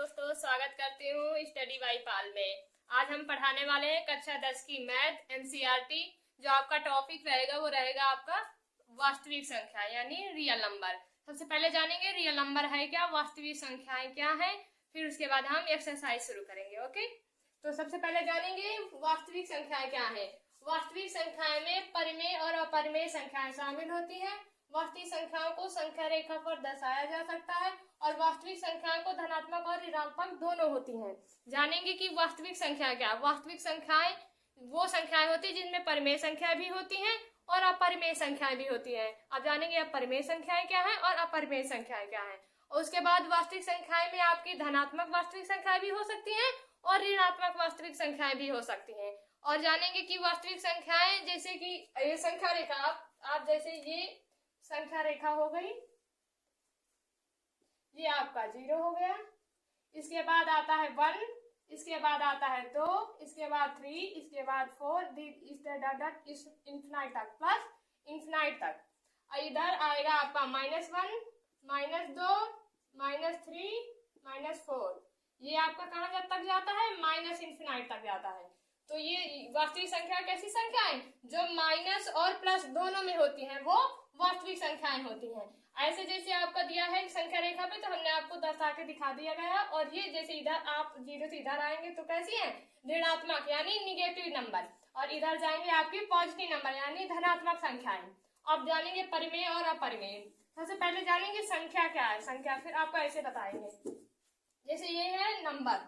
दोस्तों, स्वागत करती हूँ स्टडी बाई पाल में। आज हम पढ़ाने वाले हैं कक्षा 10 की मैथ एनसीईआरटी। जो आपका टॉपिक रहेगा वो रहेगा आपका वास्तविक संख्या यानी रियल नंबर। सबसे पहले जानेंगे रियल नंबर है क्या, वास्तविक संख्याएं क्या है, फिर उसके बाद हम एक्सरसाइज शुरू करेंगे। ओके, तो सबसे पहले जानेंगे वास्तविक संख्याएं क्या है। वास्तविक संख्याएं में परिमेय और अपरिमेय संख्याएं शामिल होती हैं। वास्तविक संख्याओं को संख्या रेखा पर दर्शाया जा सकता है और वास्तविक संख्याओं को धनात्मक और ऋणात्मक दोनों होती हैं। जानेंगे कि वास्तविक संख्या क्या। वास्तविक संख्याएं वो संख्याएं होती हैं जिनमें परिमेय संख्या भी होती हैं और अपरिमेय संख्याएं भी होती हैं। अब जानेंगे अपरिमेय संख्याएं क्या है और अपरिमेय संख्याएं क्या है। और उसके बाद वास्तविक संख्याएं में आपकी धनात्मक वास्तविक संख्याएं भी हो सकती हैं और ऋणात्मक वास्तविक संख्याएं भी हो सकती हैं। और जानेंगे कि वास्तविक संख्याएं जैसे कि ये संख्या रेखा, आप जैसे ये संख्या रेखा हो गई, ये आपका 0 हो गया, इसके बाद आता है 1, इसके बाद आता है 2, इसके बाद 3, इसके बाद 4, इस इंफिनाइट तक प्लस इंफिनाइट तक। इधर आएगा आपका -1, -2, -3, -4। ये आपका कहाँ तक जाता है, माइनस इंफिनाइट तक जाता है। तो ये वास्तविक संख्या कैसी संख्याएं जो माइनस और प्लस दोनों में होती हैं वो वास्तविक संख्याएं होती हैं। ऐसे जैसे आपका दिया है संख्या रेखा पे, तो हमने आपको दर्शा के दिखा दिया गया। और ये जैसे इधर आप 0 से इधर आएंगे तो कैसी है, ऋणात्मक यानी निगेटिव नंबर, और इधर जाएंगे आपकी पॉजिटिव नंबर यानी धनात्मक संख्याएं। अब जानेंगे परिमेय और अपरिमेय। सबसे पहले जानेंगे संख्या क्या है। संख्या फिर आपको ऐसे बताएंगे, जैसे ये है नंबर,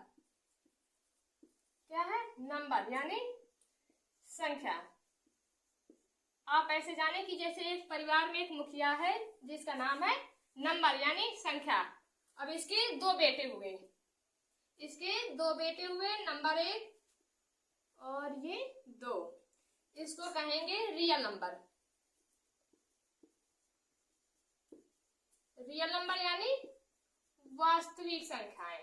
क्या है, नंबर यानी संख्या। आप ऐसे जाने कि जैसे एक परिवार में एक मुखिया है जिसका नाम है नंबर यानी संख्या। अब इसके 2 बेटे हुए, इसके 2 बेटे हुए, नंबर 1 और ये 2, इसको कहेंगे रियल नंबर। रियल नंबर यानी वास्तविक संख्याएं।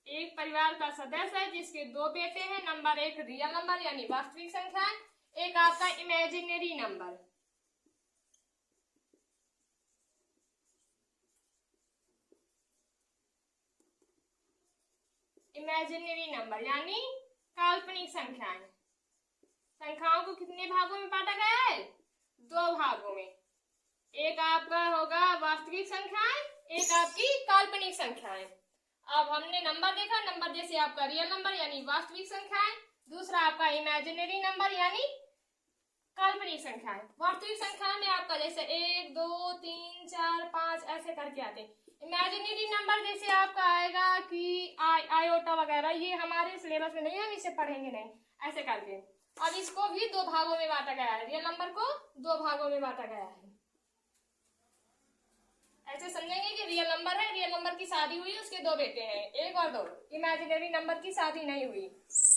एक परिवार का सदस्य है जिसके 2 बेटे हैं, नंबर 1 रियल नंबर यानी वास्तविक संख्या है, एक आपका इमेजिनरी नंबर। इमेजिनरी नंबर यानी काल्पनिक संख्याएं। संख्याओं को कितने भागों में बांटा गया है, 2 भागों में। एक आपका होगा वास्तविक संख्याएं, एक आपकी काल्पनिक संख्याएं। अब हमने नंबर देखा, नंबर जैसे आपका रियल नंबर यानी वास्तविक संख्याएं, दूसरा आपका इमेजिनरी नंबर यानी काल्पनिक संख्याएं। वास्तविक संख्या में आपका जैसे 1, 2, 3, 4, 5 ऐसे करके आते हैं। इमेजिनरी नंबर जैसे आपका आएगा कि आयोटा वगैरह, ये हमारे सिलेबस में नहीं है, हम इसे पढ़ेंगे नहीं, ऐसे करके। अब इसको भी 2 भागों में बांटा गया है, रियल नंबर को 2 भागों में बांटा गया है। ऐसे समझेंगे कि रियल नंबर है, रियल नंबर की शादी हुई, उसके 2 बेटे हैं, 1 और 2। इमेजिनरी नंबर की शादी नहीं हुई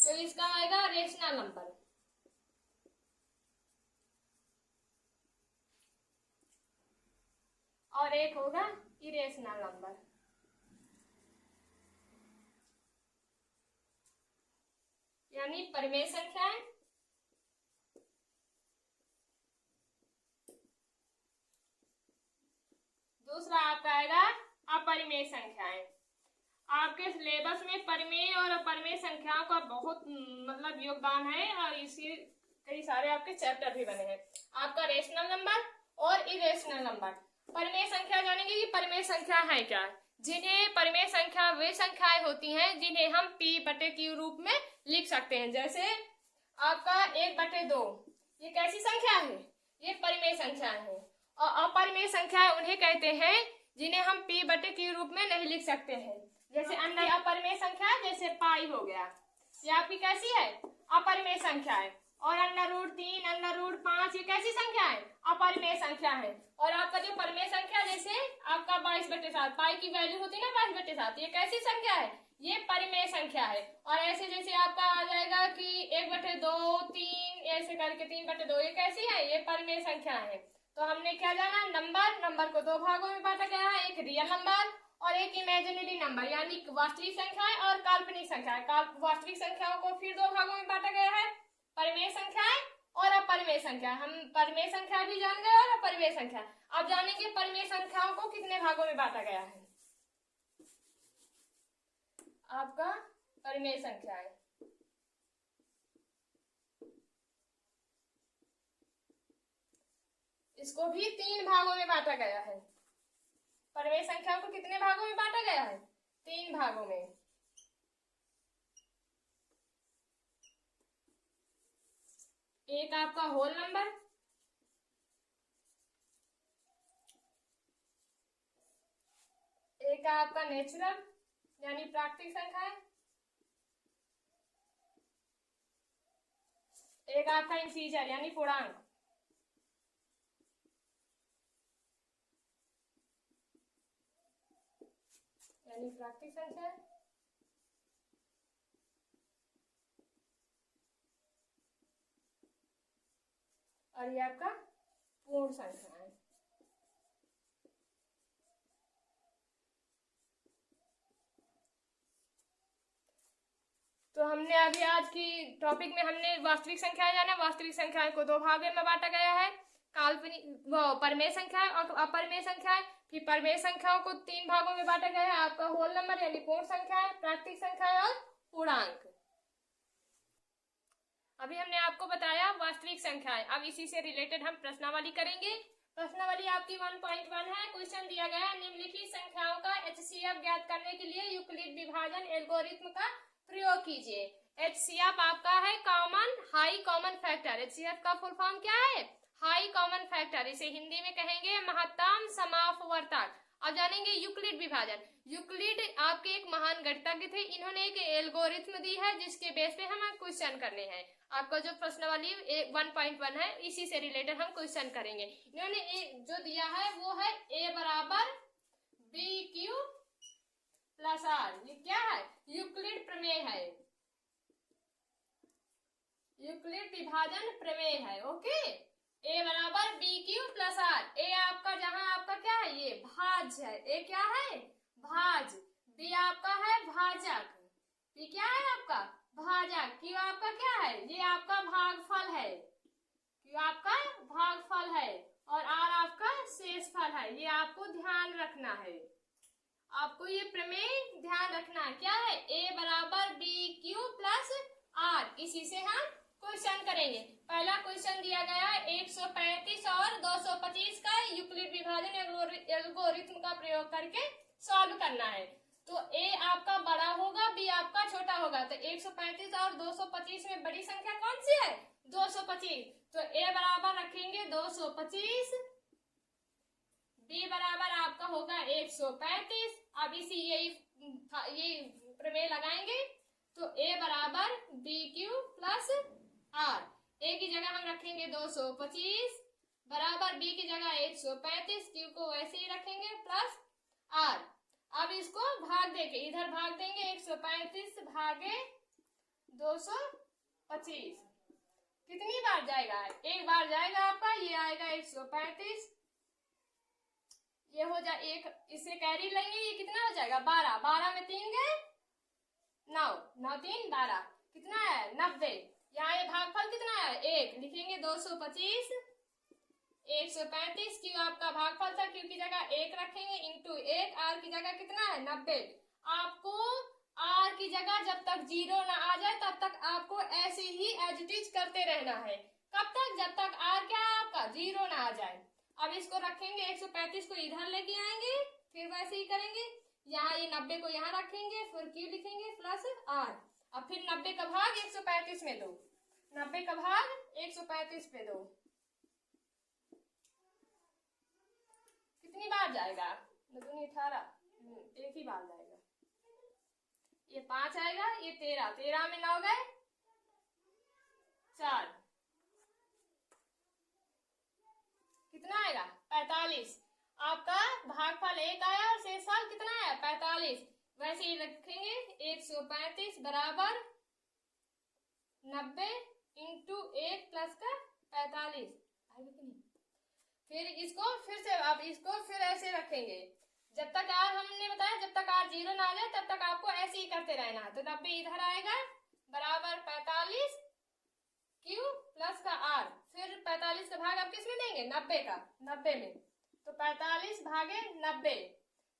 तो इसका आएगा रेशनल नंबर। और एक होगा इरेशनल नंबर। यानी परिमेय संख्याएं, दूसरा आपका आएगा अपरिमेय संख्याएं। आपके सिलेबस में परिमेय और अपरिमेय संख्याओं का बहुत योगदान है और इसी कई सारे आपके चैप्टर भी बने हैं। आपका रेशनल नंबर और इरेशनल नंबर। परिमेय संख्या जानेंगे कि परिमेय संख्या है क्या। जिन्हें परिमेय संख्या वे संख्याएं होती हैं जिन्हें हम p/q रूप में लिख सकते हैं। जैसे आपका 1/2, ये कैसी संख्या है, ये परिमेय संख्या है। और अपरिमेय संख्याएं उन्हें कहते हैं जिन्हें हम p/q रूप में नहीं लिख सकते हैं। जैसे अन्य अपरिमेय संख्या जैसे पाई हो गया, ये आपकी कैसी है, अपरिमेय संख्या है। और √3, √5 ये कैसी संख्या है, अपरिमेय संख्या है। और आपका जो परिमेय संख्या जैसे आपका 22/7, पाई की वैल्यू होती है ना 22/7, ये कैसी संख्या है, ये परिमेय संख्या है। और ऐसे जैसे आपका आ जाएगा कि 1/2, 3 ऐसे करके 3/2, ये कैसी है, ये परिमेय संख्या है। तो हमने क्या जाना, नंबर को 2 भागों में बांटा गया है, एक रियल नंबर और एक इमेजिनरी नंबर यानी वास्तविक संख्याएं और काल्पनिक संख्याएं। वास्तविक संख्याओं को फिर 2 भागों में बांटा गया है, परिमेय संख्याएं और अपरिमेय संख्या। हम परिमेय संख्या भी जान गए और अपरिमेय संख्या। अब जानेंगे परिमेय संख्याओं को कितने भागों में बांटा गया है। आपका परिमेय संख्या है, इसको भी 3 भागों में बांटा गया है। परिमेय संख्याओं को कितने भागों में बांटा गया है? 3 भागों में। एक आपका होल नंबर, एक आपका नेचुरल यानी प्राकृतिक संख्या है, एक आपका इंटीजर यानी पूर्णांक। यानी प्राकृतिक संख्या है, और ये आपका पूर्ण संख्या है। तो हमने अभी आज की टॉपिक में हमने वास्तविक संख्याएं जाना। वास्तविक संख्याएं को 2 भागों में बांटा गया है, काल्पनिक परिमेय संख्याएं और अपरिमेय संख्याएं। फिर परिमेय संख्याओं को 3 भागों में बांटा गया है, आपका होल नंबर यानी पूर्ण संख्याएं, प्राकृतिक संख्याएं और पूर्णांक। अभी हमने आपको बताया वास्तविक संख्याएं। अब इसी से रिलेटेड हम प्रश्नावली करेंगे। प्रश्नावली आपकी 1.1 है। क्वेश्चन दिया गया है, निम्नलिखित संख्याओं का HCF ज्ञात करने के लिए यूक्लिड विभाजन एल्गोरिथम का प्रयोग कीजिए। HCF आपका है common high common factor. HCF का फुल फॉर्म क्या है? High common factor. इसे हिंदी में कहेंगे महत्तम समापवर्तक। अब जानेंगे यूक्लिड विभाजन। यूक्लिड आपके एक महान गणितज्ञ थे। इन्होंने एक एल्गोरिथम दी है जिसके बेस पे हमें क्वेश्चन करने हैं। आपका जो प्रश्नावली 1.1 है, इसी से रिलेटेड हम क्वेश्चन करेंगे। इन्होंने जो दिया है वो है A बराबर BQ प्लस R। ये क्या है? यूक्लिड प्रमेय है, यूक्लिड विभाजन प्रमेय है। ओके, A बराबर BQ प्लस R। A आपका जहां आपका क्या है? ये भाज्य है। A क्या है? भाज्य। B आपका है भाजक। B क्या है आपका? भाजक। Q आपका क्या है? ये आपका भागफल है। Q आपका भागफल है और R आपका शेषफल है। ये आपको ध्यान रखना है, आपको ये प्रमेय ध्यान रखना है। क्या है? A बराबर BQ प्लस R। इसी से हम क्वेश्चन करेंगे। पहला क्वेश्चन दिया गया है 135 और 225 का यूक्लिड विभाजन एल्गोरिथम का प्रयोग करके सॉल्व करना है। तो A आपका बड़ा होगा, B आपका छोटा होगा। तो 135 और 225 में बड़ी संख्या कौन सी है? 225। तो A बराबर रखेंगे 225, B बराबर आपका होगा 135। अब इसी यही प्रमेय लगाएंगे। तो A बराबर BQ प्लस R। A की जगह हम रखेंगे 225 बराबर B की जगह 135, Q को वैसे ही रखेंगे प्लस R। अब इसको भाग देंगे, इधर भाग देंगे 135 भागे 225। कितनी बार जाएगा? एक बार जाएगा आपका, ये आएगा 135। ये हो जाए एक, इससे कैरी लेंगे, ये कितना हो जाएगा? 12। 12 में 3 गए 9, 9 3 12, कितना है? 90। यहाँ ये भागफल कितना है? 1। लिखेंगे 225 135। क्यू आपका भागफल था, क्यू की जगह 1 रखेंगे इंटू 1। आर की जगह कितना है? 90। आपको आर की जगह जब तक 0 ना आ जाए तब तक आपको ऐसे ही एज इट इज करते रहना है। कब तक? जब तक आर क्या है आपका? 0 ना आ जाए। अब इसको रखेंगे 135 को इधर लेके आएंगे, फिर वैसे ही करेंगे। यहाँ ये 90 को यहाँ रखेंगे, फिर क्यू लिखेंगे प्लस आर। अब फिर 90 का भाग 135 में दो, 90 का भाग 135 पे दो। कितनी बार जाएगा? 2 18, एक ही बार जाएगा। ये 5 आएगा, ये 13, 13 में 9 गए 4, कितना आएगा? 45। आपका भागफल 1 आया और शेषफल कितना है? 45। वैसे ही रखेंगे 135 बराबर 90 इंटू 1 प्लस का 45। आएगा कि नहीं? फिर इसको फिर से, अब इसको फिर ऐसे रखेंगे जब तक आर, हमने बताया जब तक आर 0 ना आ जाए तब तक आपको ऐसे ही करते रहना है। तो 90 इधर आएगा बराबर 45 क्यू प्लस का आर, फिर 45 का भाग आप किस में देंगे, 90 का, 90 में, तो 45 भागे 90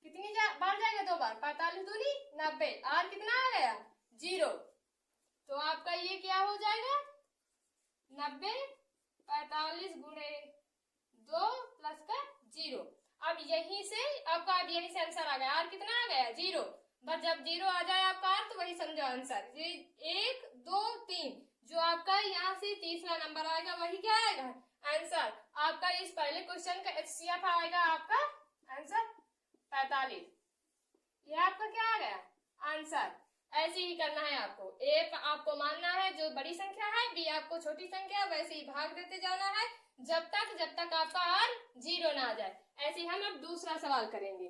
कितनी बार जाएगा, 2 बार, 45 दूनी 90, आर कितना आ गया, 0। तो आपका ये क्या हो जाएगा, 90 45 गुणे 2 प्लस का 0। अब यहीं से आपका यहीं से आंसर आ गया, आर कितना आ गया, 0। बस जब 0 आ जाए आपका आर तो वही समझो आंसर, ये 1 2 3 जो आपका यहाँ से तीसरा नंबर आएगा वही क्या आएगा, आंसर। आपका इस पहले क्वेश्चन का HCF आएगा आपका आंसर 45। ये आपका क्या आ गया, आंसर। ऐसे ही करना है आपको, ए आपको मानना है जो बड़ी संख्या है, बी आपको छोटी संख्या, वैसे ही भाग देते जाना है जब तक आपका आर 0 ना आ जाए। ऐसे ही हम अब दूसरा सवाल करेंगे।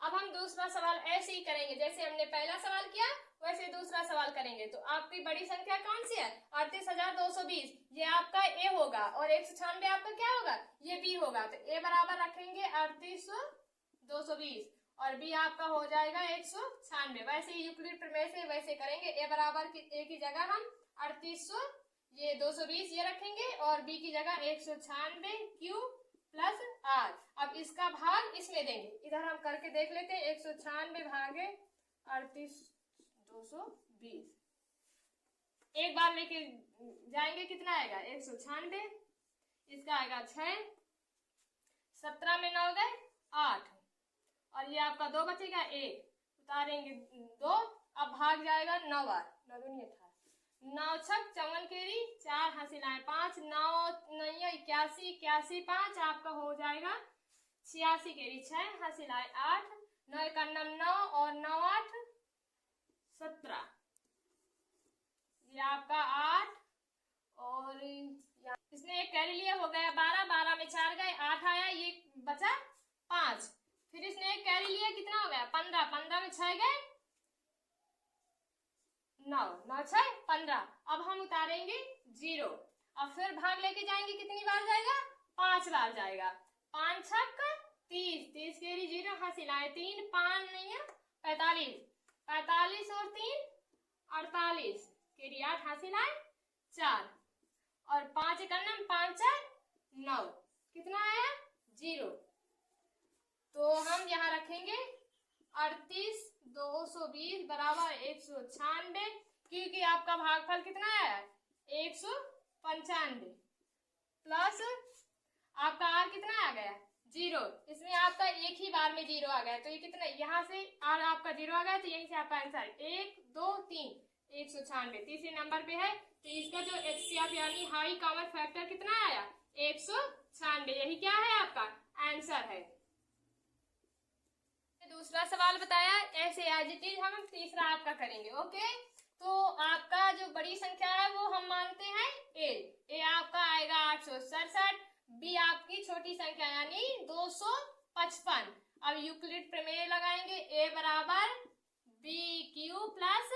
अब हम दूसरा सवाल ऐसे ही करेंगे, जैसे हमने पहला सवाल किया वैसे दूसरा सवाल करेंगे। तो आपकी बड़ी संख्या कौन सी है, 38,220, ये आपका ए होगा, और 196 आपका क्या होगा, ये बी होगा। तो ए बराबर रखेंगे 38,220 और बी आपका हो जाएगा 196। वैसे ही यूक्लिड प्रमेय से वैसे करेंगे, ए बराबर ए की जगह हम 220 ये रखेंगे और बी की जगह 196 क्यू प्लस आर। अब इसका भाग इसमें देंगे, इधर हम करके देख लेते हैं, 196 भागे 38,220 एक बार लेके जाएंगे, कितना आएगा 196, इसका आएगा 6, 17 में 9 गए 8, और ये आपका 2 बचेगा, 1 उतारेंगे 2, अब भाग जाएगा 9 बार, 9 दूनी 18, 9 छक 54 केरी, 4 हासिलाएं 5, 9 9 81, 81 5 आपका हो जाएगा 86 केरी, 6 हासिलाएं 8, 9 का 9 और 9 8 17, ये आपका 8 और इसने एक कैरी लिया, हो गया 12, 12 में 4 गए 8 आया, ये बचा 5, फिर इसने एक कैरी लिया, कितना हो गया 15, 15 में 6 गए 9, 9 6 15। अब हम उतारेंगे 0, अब फिर भाग लेके जाएंगे, कितनी बार जाएगा, 5 बार जाएगा, 5 छक 30, 30 केरी 0 हासिलाएं 3, 5 नहीं है 45, 45 और 3 48 केरी 8 हासिलाएं 4, और 5 इकन्नम 5 4 9, कितना आया 0। तो हम यहाँ रखेंगे 38,220 बराबर 196, क्योंकि आपका भागफल कितना आया 195, प्लस आपका आर कितना आ गया 0, इसमें आपका एक ही बार में 0 आ गया, तो ये कितना, यहाँ से आर आपका 0 आ गया, तो यहीं से आपका आंसर 1 2 3 196 तीसरे नंबर पे है। तो इसका जो HCF यानी हाई कॉमन फैक्टर कितना आया 196, यही क्या है आपका आंसर है। दूसरा सवाल बताया, ऐसे एज इट इज हम तीसरा आपका करेंगे। ओके, तो आपका जो बड़ी संख्या है वो हम मानते हैं ए आपका आएगा 867, बी आपकी छोटी संख्या यानी 255। अब यूक्लिड प्रमेय लगाएंगे, ए बराबर बी क्यू प्लस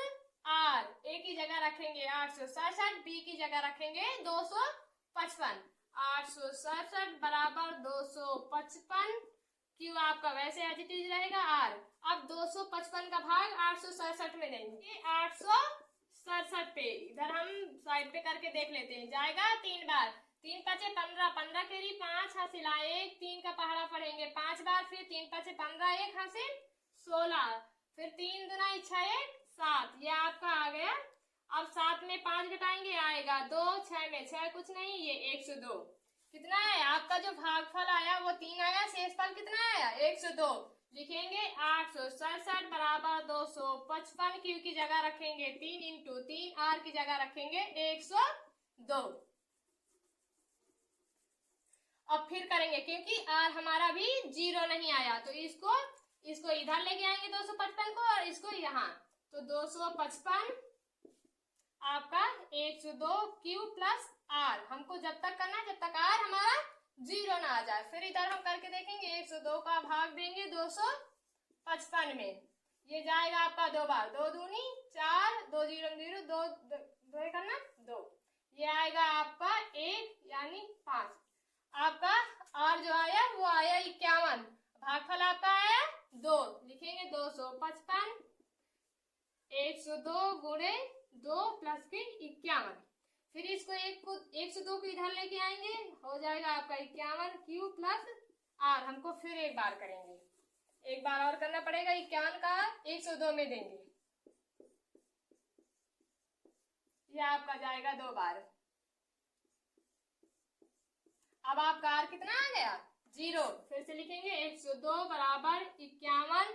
आर, ए की जगह रखेंगे 867, बी की जगह रखेंगे 255, 867 बराबर 255, क्यू आपका वैसे एज इट इज रहेगा आर। अब 255 का भाग 867 में देंगे, 867 पे इधर हम साइड पे करके देख लेते हैं, जाएगा 3 बार, 3 5 15, 15 केरी 5 हासिल 1, 3 का पहाड़ा पढ़ेंगे 5 बार, फिर 3 5 15, 1 हासिल 16, फिर 3 दूना 6 1 7, ये आपका आ गया। अब 7 में 5 घटाएंगे आएगा 2, 6 में 6 कुछ नहीं, ये 102, कितना है आपका जो भागफल आया वो 3 आया, शेषफल कितना आया 102, लिखेंगे 867 बराबर 255, क्यू की जगह रखेंगे 3 इंटू 3, आर की जगह रखेंगे 102। अब फिर करेंगे, क्योंकि आर हमारा भी 0 नहीं आया, तो इसको इधर लेके आएंगे 255 को और इसको यहाँ, तो 255 आपका 102 क्यू प्लस आर, हमको जब तक करना है जब तक आर हमारा 0 ना आ जाए। फिर इधर हम करके देखेंगे, 102 का भाग देंगे 255 में, ये जाएगा आपका 2 बार, 2 दूनी 4, 2 0 0 2 2 करना 2, ये आएगा आपका 1 यानी 5। आपका आर जो आया वो आया 51, भागफल आपका आया 2, लिखेंगे 255 102 गुणे 2 प्लस के 51, फिर इसको 102 को इधर लेके आएंगे, हो जाएगा आपका 51 क्यू प्लस आर। हमको फिर एक बार करेंगे, एक बार और करना पड़ेगा। 51 का 102 में देंगे, ये आपका जाएगा 2 बार। अब आपका आर कितना आ गया 0। फिर से लिखेंगे 102 बराबर 51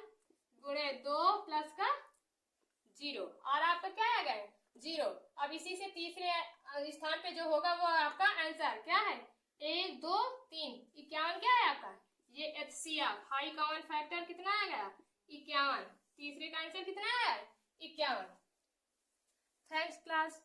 गुणे 2 प्लस का 0, और आपका क्या आ गया 0। अब इसी से तीसरे स्थान पे जो होगा वो आपका आंसर क्या है 1 2 3 51 क्या है आपका ये HCF हाई कॉमन फैक्टर कितना आ गया 51। तीसरे का आंसर कितना है 51। Thanks class.